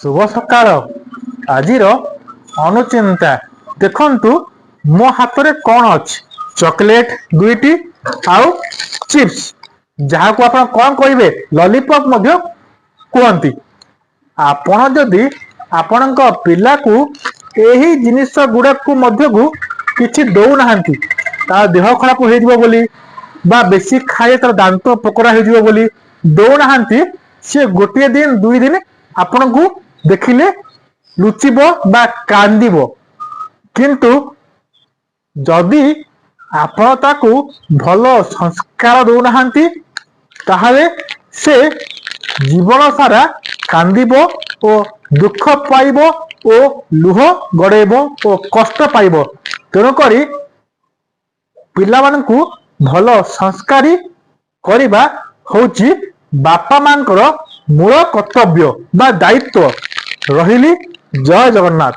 शुभ सकाळ आजिर अनुचिंता देखंतु मो हाथ रे कौन अच्छी चॉकलेट दुईटी आउ चिप्स जहाँ को आप कौन कहे लॉलीपॉप मध्य कहती आपण जदि आपण पिला को यही जिनिस गुड़ा को मध्य को किसी दौना तार देह खराब हो बा बेसी खाए तार दांत पोकरा हो दौना सी गोटे दिन दुई दिन आपण को देखिले लुचिब बा कांदिब किंतु जदि आपण ताकू भल संस्कार दौना ताहले से जीवन सारा कांदिब ओ दुख पाइब ओ लुह गड़ेब ओ कष्ट पाइब तेणुक पिला मानकू भल संस्कारी करिबा होची बापा मानकर मूल कर्तव्य बा दायित्व रहिली। जय जगन्नाथ।